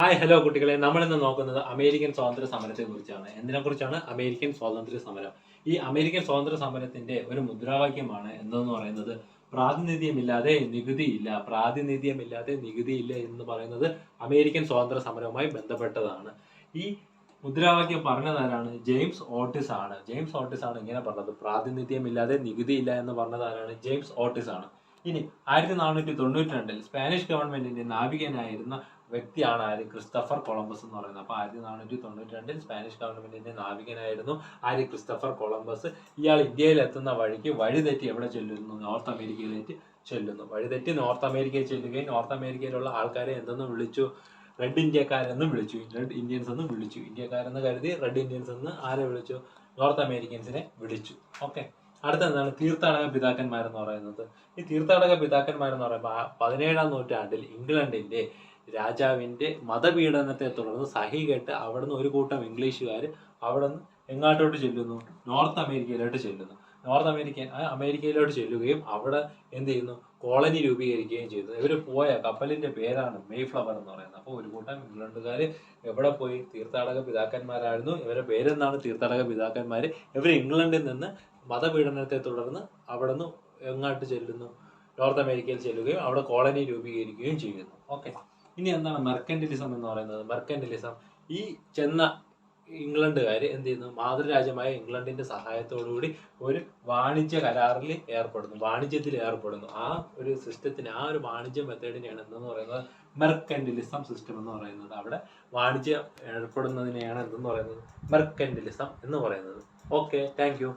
Hi hello കുട്ടികളെ, നമ്മളിന്ന് നോക്കുന്നത് അമേരിക്കൻ സ്വാതന്ത്ര്യ സമരത്തെ കുറിച്ചാണ്. എന്തിനെക്കുറിച്ചാണ്? അമേരിക്കൻ സ്വാതന്ത്ര്യ സമരം. ഈ അമേരിക്കൻ സ്വാതന്ത്ര്യ സമരത്തിന്റെ ഒരു മുദ്രാവാക്യമാണ് എന്തെന്ന് പറയുന്നത്, പ്രാതിനിധ്യമില്ലാതെ നികുതിയില്ല. പ്രാതിനിധ്യമില്ലാതെ നികുതിയില്ല എന്ന് പറയുന്നത് അമേരിക്കൻ സ്വാതന്ത്ര്യ സമരവുമായി ബന്ധപ്പെട്ടതാണ്. ഈ മുദ്രാവാക്യം പറഞ്ഞതാരാണ്? ജെയിംസ് ഓട്ടിസ് ആണ്. ജെയിംസ് ഓട്ടിസ് ആണ് ഇങ്ങനെ പറഞ്ഞത്. പ്രാതിനിധ്യമില്ലാതെ നികുതിയില്ല എന്ന് പറഞ്ഞതാരാണ്? ജെയിംസ് ഓട്ടിസ് ആണ്. ഇനി 1492 സ്പാനിഷ് ഗവൺമെന്റിന്റെ നാവികനായിരുന്ന വ്യക്തിയാണ് ആര്? ക്രിസ്റ്റഫർ കൊളംബസ് എന്ന് പറയുന്നത്. അപ്പൊ 1492 സ്പാനിഷ് ഗവൺമെന്റിന്റെ നാവികനായിരുന്നു ആര്? Christopher Columbus. ഇയാൾ ഇന്ത്യയിൽ എത്തുന്ന വഴിക്ക് വഴിതെറ്റി എവിടെ ചെല്ലുന്നു? നോർത്ത് അമേരിക്കയിലേക്ക് ചെല്ലുന്നു. വഴിതെറ്റി നോർത്ത് അമേരിക്കയിൽ ചെല്ലുകയും നോർത്ത് അമേരിക്കയിലുള്ള ആൾക്കാരെ എന്തെന്ന് വിളിച്ചു? റെഡ് ഇന്ത്യക്കാരെന്നും വിളിച്ചു. റെഡ് ഇന്ത്യൻസ് എന്നും വിളിച്ചു. ഇന്ത്യക്കാരെന്ന് കരുതി റെഡ് ഇന്ത്യൻസ് എന്ന് ആരെ വിളിച്ചു? നോർത്ത് അമേരിക്കൻസിനെ വിളിച്ചു. ഓക്കെ. അടുത്ത എന്താണ്? തീർത്ഥാടക പിതാക്കന്മാരെന്ന് പറയുന്നത്. ഈ തീർത്ഥാടക പിതാക്കന്മാരെന്ന് പറയുമ്പോൾ 17-ാം നൂറ്റാണ്ടിൽ ഇംഗ്ലണ്ടിന്റെ രാജാവിന്റെ മതപീഡനത്തെ തുടർന്ന് സഹി കേട്ട് അവിടുന്ന് ഒരു കൂട്ടം ഇംഗ്ലീഷുകാർ അവിടുന്ന് എങ്ങോട്ടോട്ട് ചെല്ലുന്നു? നോർത്ത് അമേരിക്കയിലോട്ട് ചെല്ലുന്നു. അമേരിക്കയിലോട്ട് ചെല്ലുകയും അവിടെ എന്ത് ചെയ്യുന്നു? കോളനി രൂപീകരിക്കുകയും ചെയ്തു. ഇവർ പോയ കപ്പലിന്റെ പേരാണ് മെയ്ഫ്ലവർ എന്ന് പറയുന്നത്. അപ്പോൾ ഒരു കൂട്ടം ഇംഗ്ലണ്ടുകാർ എവിടെ പോയി? തീർത്ഥാടക പിതാക്കന്മാരായിരുന്നു. ഇവരുടെ പേരെന്താണ്? തീർത്ഥാടക പിതാക്കന്മാർ. ഇവർ ഇംഗ്ലണ്ടിൽ നിന്ന് മതപീഡനത്തെ തുടർന്ന് അവിടെ നിന്ന് എങ്ങോട്ട് ചെല്ലുന്നു? നോർത്ത് അമേരിക്കയിൽ ചെല്ലുകയും അവിടെ കോളനി രൂപീകരിക്കുകയും ചെയ്യുന്നു. ഓക്കെ. ഇനി എന്താണ് മെർക്കന്റിലിസം എന്ന് പറയുന്നത്? മെർക്കന്റിലിസം ഈ ചെന്ന ഇംഗ്ലണ്ടുകാർ എന്ത് ചെയ്യുന്നു? മാതൃരാജ്യമായ ഇംഗ്ലണ്ടിന്റെ സഹായത്തോടുകൂടി ഒരു വാണിജ്യ കരാറിൽ ഏർപ്പെടുന്നു, വാണിജ്യത്തിൽ ഏർപ്പെടുന്നു. ആ ഒരു സിസ്റ്റത്തിന്, ആ ഒരു വാണിജ്യ മെത്തേഡിനെയാണ് എന്തെന്ന് പറയുന്നത്? മെർക്കന്റിലിസം സിസ്റ്റം എന്ന് പറയുന്നത്. അവിടെ വാണിജ്യം ഏർപ്പെടുന്നതിനെയാണ് എന്തെന്ന് പറയുന്നത്? മെർക്കന്റിലിസം എന്ന് പറയുന്നത്. Okay, thank you.